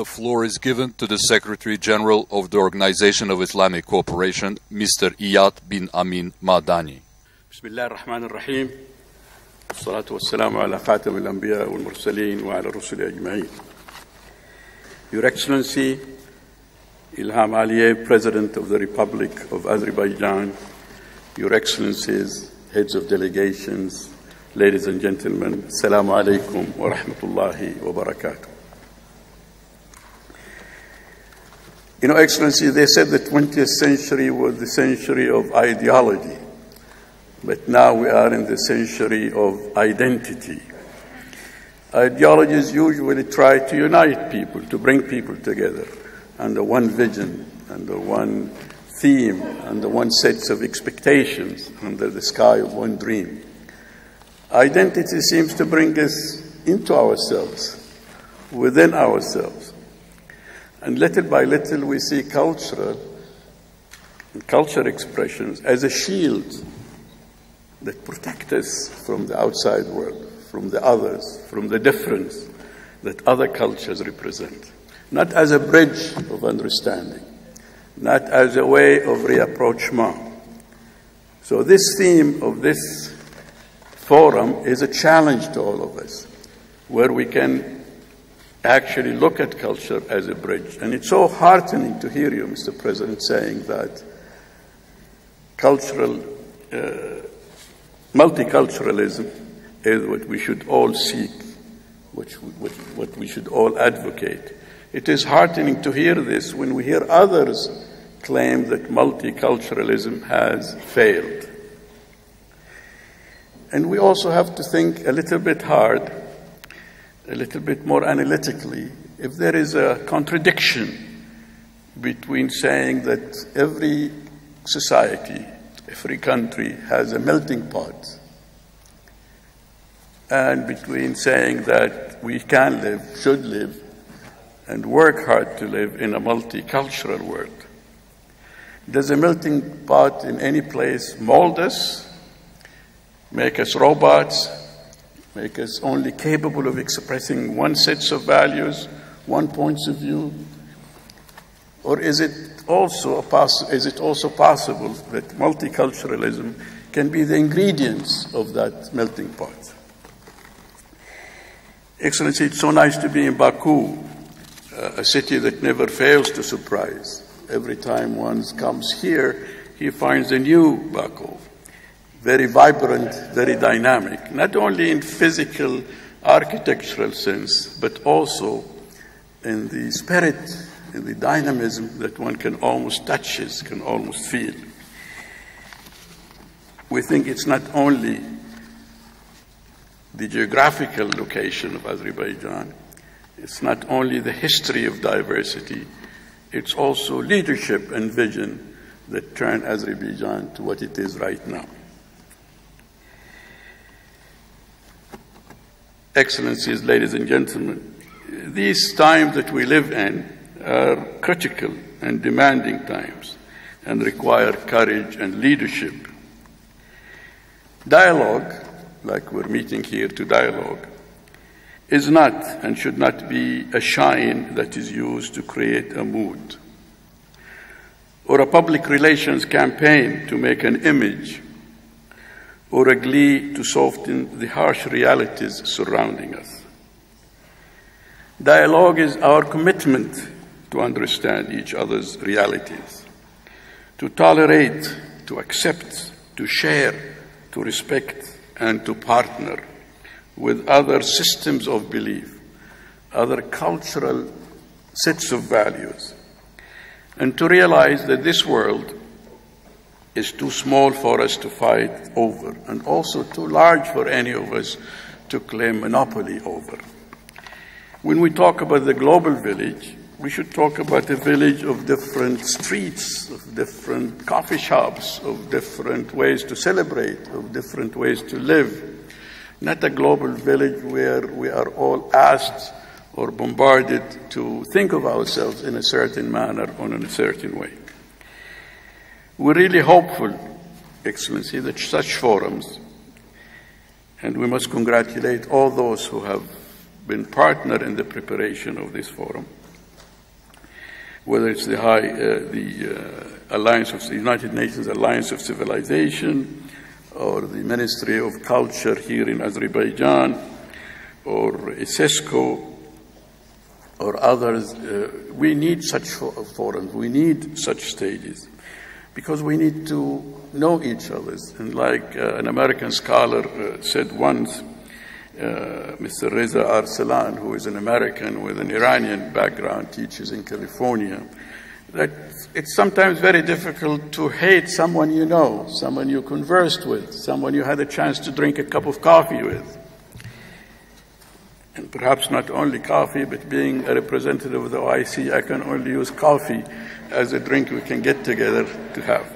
The floor is given to the Secretary General of the Organization of Islamic Cooperation, Mr. Iyad bin Amin Madani. Bismillah ar-Rahman ar-Rahim. As-salatu was-salamu ala khatam al-anbiya wal-mursaleen wa ala rusuli ajma'in. Your Excellency, Ilham Aliyev, President of the Republic of Azerbaijan, Your Excellencies, heads of delegations, ladies and gentlemen, Assalamu alaikum wa rahmatullahi wa barakatuh. Excellency, they said the 20th century was the century of ideology, but now we are in the century of identity. Ideologies usually try to unite people, to bring people together under one vision, under one theme, under one set of expectations, under the sky of one dream. Identity seems to bring us into ourselves, within ourselves. And little by little we see culture expressions as a shield that protect us from the outside world, from the others, from the difference that other cultures represent. Not as a bridge of understanding, not as a way of rapprochement. So this theme of this forum is a challenge to all of us, where we can actually look at culture as a bridge. And it's so heartening to hear you, Mr. President, saying that multiculturalism is what we should all seek, what we should all advocate. It is heartening to hear this when we hear others claim that multiculturalism has failed. And we also have to think a little bit hard, a little bit more analytically, if there is a contradiction between saying that every society, every country has a melting pot, and between saying that we can live, should live, and work hard to live in a multicultural world. Does a melting pot in any place mold us, make us robots, make us only capable of expressing one set of values, one point of view? Or is it also possible that multiculturalism can be the ingredients of that melting pot? Excellency, it's so nice to be in Baku, a city that never fails to surprise. Every time one comes here, he finds a new Baku. Very vibrant, very dynamic, not only in physical, architectural sense, but also in the spirit, in the dynamism that one can almost touch, can almost feel. We think it's not only the geographical location of Azerbaijan, it's not only the history of diversity, it's also leadership and vision that turn Azerbaijan to what it is right now. Excellencies, ladies and gentlemen, these times that we live in are critical and demanding times and require courage and leadership. Dialogue, like we're meeting here to dialogue, is not and should not be a shine that is used to create a mood, or a public relations campaign to make an image, or a glee to soften the harsh realities surrounding us. Dialogue is our commitment to understand each other's realities, to tolerate, to accept, to share, to respect, and to partner with other systems of belief, other cultural sets of values, and to realize that this world is too small for us to fight over, and also too large for any of us to claim monopoly over. When we talk about the global village, we should talk about a village of different streets, of different coffee shops, of different ways to celebrate, of different ways to live. Not a global village where we are all asked or bombarded to think of ourselves in a certain manner or in a certain way. We're really hopeful, Excellency, that such forums, and we must congratulate all those who have been partner in the preparation of this forum, whether it's the Alliance of the United Nations Alliance of Civilization, or the Ministry of Culture here in Azerbaijan, or ISESCO, or others. We need such forums, we need such stages, because we need to know each other. And like an American scholar said once, Mr. Reza Arsalan, who is an American with an Iranian background, teaches in California, that it's sometimes very difficult to hate someone you know, someone you conversed with, someone you had a chance to drink a cup of coffee with. And perhaps not only coffee, but being a representative of the OIC, I can only use coffee as a drink we can get together to have.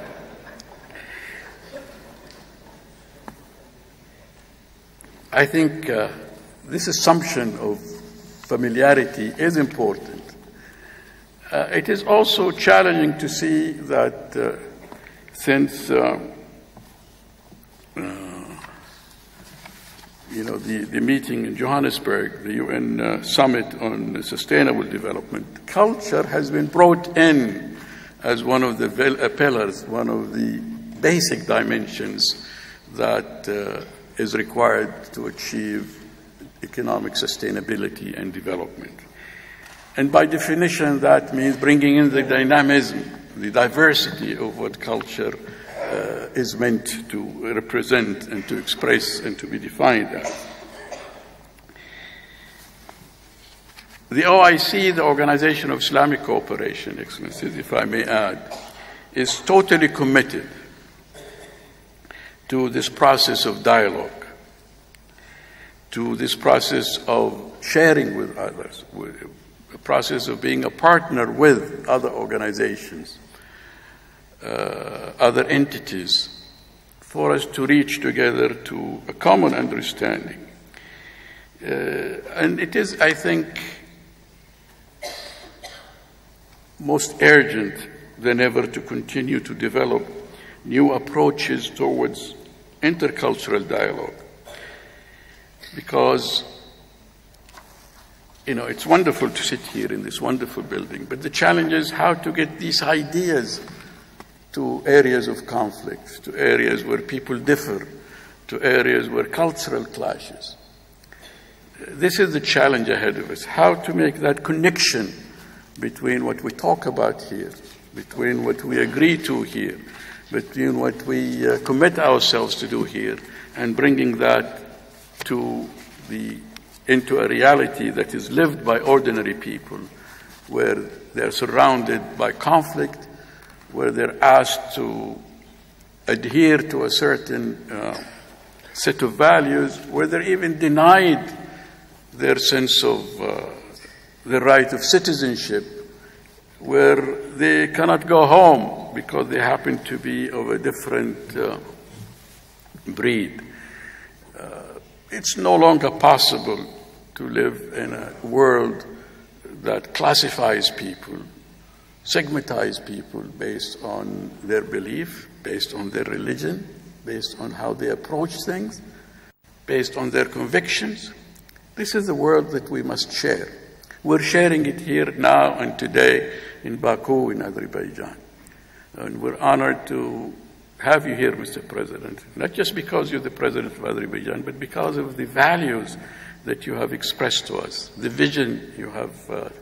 I think this assumption of familiarity is important. It is also challenging to see that since the meeting in Johannesburg, the UN Summit on Sustainable Development, culture has been brought in as one of the pillars, one of the basic dimensions that is required to achieve economic sustainability and development. And by definition, that means bringing in the dynamism, the diversity of what culture is meant to represent and to express and to be defined as. The OIC, the Organization of Islamic Cooperation, Excellencies, if I may add, is totally committed to this process of dialogue, to this process of sharing with others, a process of being a partner with other organizations, other entities, for us to reach together to a common understanding. And it is, I think, most urgent than ever to continue to develop new approaches towards intercultural dialogue. Because, it's wonderful to sit here in this wonderful building, but the challenge is how to get these ideas to areas of conflict, to areas where people differ, to areas where cultural clashes. This is the challenge ahead of us, how to make that connection between what we talk about here, between what we agree to here, between what we commit ourselves to do here, and bringing that into a reality that is lived by ordinary people, where they're surrounded by conflict, where they're asked to adhere to a certain set of values, where they're even denied their sense of the right of citizenship, where they cannot go home because they happen to be of a different breed. It's no longer possible to live in a world that classifies people, segmentize people based on their belief, based on their religion, based on how they approach things, based on their convictions. This is the world that we must share. We're sharing it here now and today in Baku, in Azerbaijan. And we're honored to have you here, Mr. President, not just because you're the President of Azerbaijan, but because of the values that you have expressed to us, the vision you have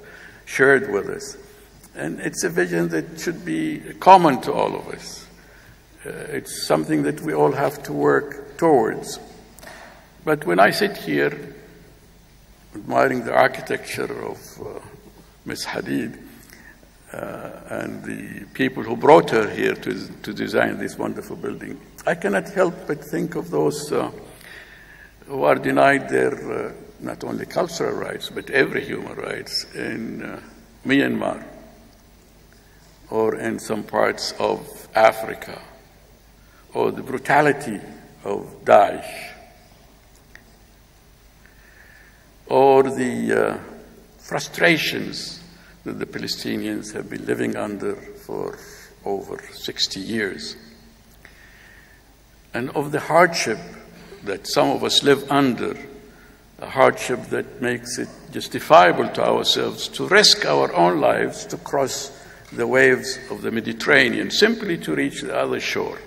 shared with us. And it's a vision that should be common to all of us. It's something that we all have to work towards. But when I sit here, admiring the architecture of Ms. Hadid and the people who brought her here to design this wonderful building, I cannot help but think of those who are denied their not only cultural rights, but every human rights in Myanmar or in some parts of Africa, or the brutality of Daesh, or the frustrations that the Palestinians have been living under for over 60 years, and of the hardship that some of us live under a hardship that makes it justifiable to ourselves to risk our own lives to cross the waves of the Mediterranean simply to reach the other shore.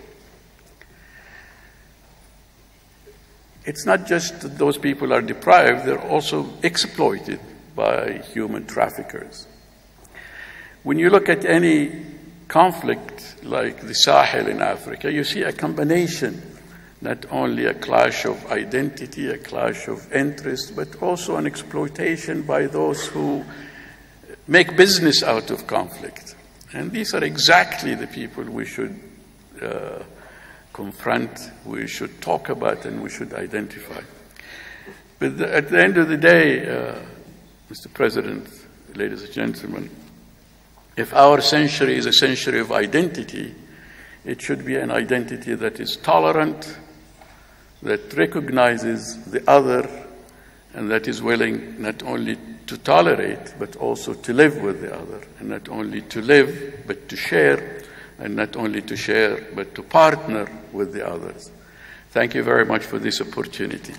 It's not just that those people are deprived, they're also exploited by human traffickers. When you look at any conflict like the Sahel in Africa, you see a combination, not only a clash of identity, a clash of interest, but also an exploitation by those who make business out of conflict. And these are exactly the people we should confront, we should talk about, and we should identify. But at the end of the day, Mr. President, ladies and gentlemen, if our century is a century of identity, it should be an identity that is tolerant, that recognizes the other, and that is willing not only to tolerate, but also to live with the other, and not only to live, but to share, and not only to share, but to partner with the others. Thank you very much for this opportunity.